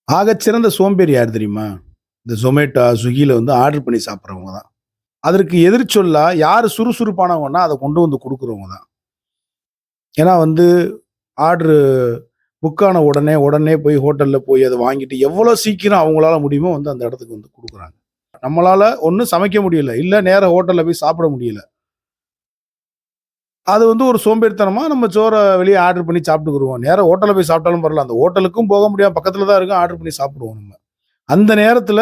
ஆகச்சிறந்த சோம்பேறி யார் தெரியுமா? இந்த Zomato, Swiggyல வந்து ஆர்டர் பண்ணி சாப்பிடுறவங்க தான். அதற்கு எதிர்ச்சொல்லா யாரு சுறுசுறுப்பானவங்கன்னா, அத கொண்டு வந்து குடுக்குறவங்க தான். ஏன்னா வந்து ஆர்டரு புக் ஆன உடனே, உடனே போய் ஹோட்டல்ல போய் அத வாங்கிட்டு எவ்வளோ சீக்கிரம் அவங்களால முடியுமோ வந்து அந்த இடத்துக்கு வந்து குடுக்குறாங்க. நம்மளால ஒண்ணு சமைக்க முடியல. இல்ல நேரா ஹோட்டல்ல போய் சாப்பிட முடியல. அது வந்து ஒரு சோம்பேறித்தனமா நம்ம சோற வெளிய ஆர்டர் பண்ணி சாப்பிட்டுக்குருவோம். நேரா ஹோட்டல்ல போய் சாப்பிட்டாலும் பரவால்ல. அந்த ஹோட்டலுக்கும் போக முடியாம பக்கத்துல தான் இருக்கும். ஆர்டர் பண்ணி சாப்பிடுவோம் நம்ம. அந்த நேரத்துல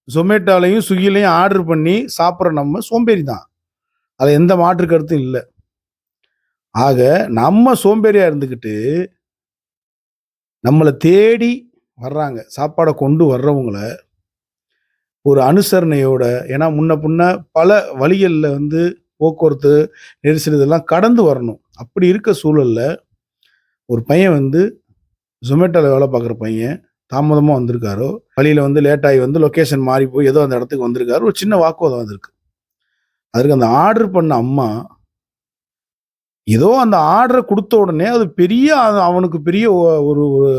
Zomatoலயும், Swiggyலயும் ஆர்டர் பண்ணி சாப்பிடுற நம்ம சோம்பேறி தான். அதுல எந்த மாற்று கருத்தும் இல்ல. ஆக நம்ம சோம்பேறியா இருந்துகிட்டு, நம்மள தேடி வர்றாங்க. சாப்பாட கொண்டு வர்றவங்கள ஒரு அனுசரணையோட ஏன்னா முன்ன பின்ன பல வழிகள்ல வந்து போக்குவரத்து நெரிசல் இதெல்லாம் கடந்து வரணும். அப்படி இருக்க சூழல்ல ஒரு பையன் வந்து Zomatoல வேலை பார்க்குற பையன் தாமதமா வந்திருக்காரோ, வழியில வந்து லேட் ஆயி வந்து லொகேஷன் மாறி போய் ஏதோ அந்த இடத்துக்கு வந்திருக்காரு. ஒரு சின்ன வாக்குவாதம் வந்திருக்கு. அதற்கு அந்த ஆர்டர் பண்ண அம்மா, ஏதோ அந்த ஆர்டர குடுத்த உடனே அது பெரிய அவனுக்கு பெரிய ஒரு ஒரு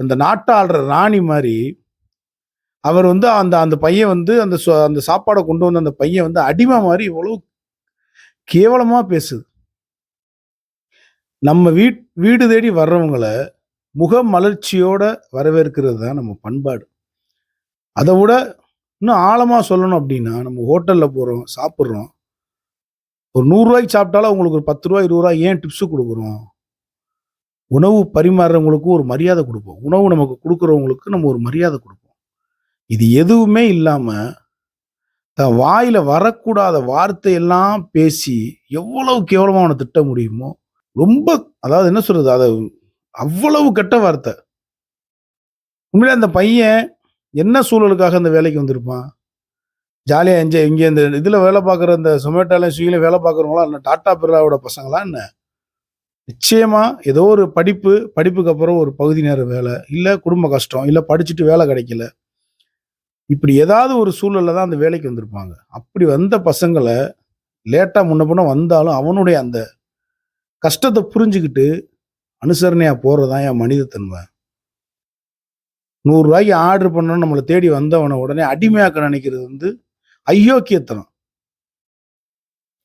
அந்த நாட்ட ஆள்ற ராணி மாரி, அவர் வந்து அந்த அந்த பையன் வந்து அந்த சாப்பாட கொண்டு வந்த அந்த பையன் வந்து அடிமை மாரி எவ்வளவு கேவலமா பேசுது. நம்ம வீடு தேடி வர்றவங்கள முகமலர்ச்சியோட வரவேற்கிறது தான் நம்ம பண்பாடு. அத விட இன்னும் ஆழமா சொல்லணும் அப்டின்னா, நம்ம ஹோட்டல்ல போறோம், சாப்பிடுறோம். ஒரு ரூ. 100 சாப்பிட்டாலும் அவங்களுக்கு ஒரு ரூ. 10 ரூ. 20 ஏன் டிப்ஸ் குடுக்குறோம்? உணவு பரிமாறுறவங்களுக்கு ஒரு மரியாதை குடுப்போம். உணவு நமக்கு குடுக்குறவங்களுக்கு நம்ம ஒரு மரியாதை குடுப்போம். இது எதுவுமே இல்லாம, தன் வாயில வரக்கூடாத வார்த்தையெல்லாம் பேசி, எவ்வளவு கேவலமா அவன திட்ட முடியுமோ, ரொம்ப அதாவது என்ன சொல்றது? அவ்வளவு கெட்ட வார்த்தை. உண்மையிலே அந்த பையன் என்ன சூழலுக்காக அந்த வேலைக்கு வந்திருப்பான்? ஜாலியா என்ஜாய் இங்க இந்த இதுல வேலை பார்க்குற இந்த Zomatoல, Swiggyல வேலை பார்க்குறவங்கலாம் என்ன டாடா பிர்லாவோட பசங்களா என்ன? நிச்சயமா ஏதோ ஒரு படிப்புக்கு அப்புறம் ஒரு பகுதி நேர வேலை, இல்ல குடும்ப கஷ்டம், இல்ல படிச்சுட்டு வேலை கிடைக்கல. இப்படி ஏதாவது ஒரு சூழல்ல தான் அந்த வேலைக்கு வந்திருப்பாங்க. அப்படி வந்த பசங்கள லேட்டா முன்ன பின்ன வந்தாலும் அவனுடைய அந்த கஷ்டத்த புரிஞ்சுகிட்டு அனுசரணையா போறது தான் என் மனிதத்தன்மை. ரூ. 100 ஆர்டர் பண்ணோம்னு நம்மள தேடி வந்தவன உடனே அடிமையாக்க நினைக்கிறது வந்து அயோக்கியத்தனம்.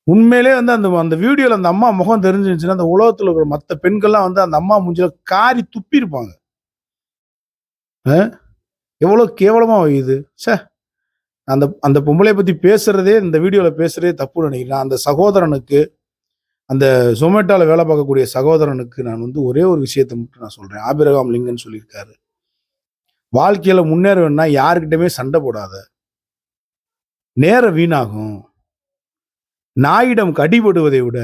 உண்மையிலேயே வந்து அந்த அந்த வீடியோல அந்த அம்மா முகம் தெரிஞ்சிருந்துச்சுன்னா, அந்த உலகத்துல இருக்கிற மத்த பெண்கள்லாம் வந்து அந்த அம்மா மூஞ்சில காரி துப்பியிருப்பாங்க. அ எவ்வளோ கேவலமா இது. ச்சே! அந்த அந்த பொம்பளைய பத்தி பேசுறதே இந்த வீடியோல பேசுறதே தப்புன்னு நினைக்கிறேன். அந்த சகோதரனுக்கு, அந்த Zomatoல வேலை பார்க்கக்கூடிய சகோதரனுக்கு நான் வந்து ஒரே ஒரு விஷயத்த மட்டும் நான் சொல்றேன். ஆபிரகாம் லிங்கன் சொல்லியிருக்காரு. வாழ்க்கையில முன்னேற வேணும்னா யார்கிட்டயுமே சண்டை போடாத. நேரம் வீணாகும். நாயிடம் கடிபடுவதை விட,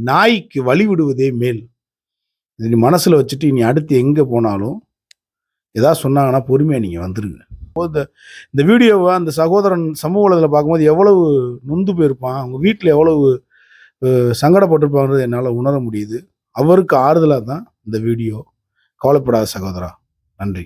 நாய்க்கு வழி விடுவதே மேல். இத நீ மனசுல வச்சுட்டு இனி அடுத்து எங்க போனாலும், ஏதாவது சொன்னாங்கன்னா பொறுமையா நீங்க வந்துருங்க. இந்த இந்த வீடியோவ அந்த சகோதரன் சமூக வலைதளத்துல பார்க்கும்போது எவ்வளவு நொந்து போயிருப்பான். அவங்க வீட்ல எவ்வளவு சங்கடப்பட்டுருப்பாங்கன்றத என்னால உணர முடியுது. அவருக்கு ஆறுதலா தான் இந்த வீடியோ. கவலைப்படாத சகோதரா. நன்றி.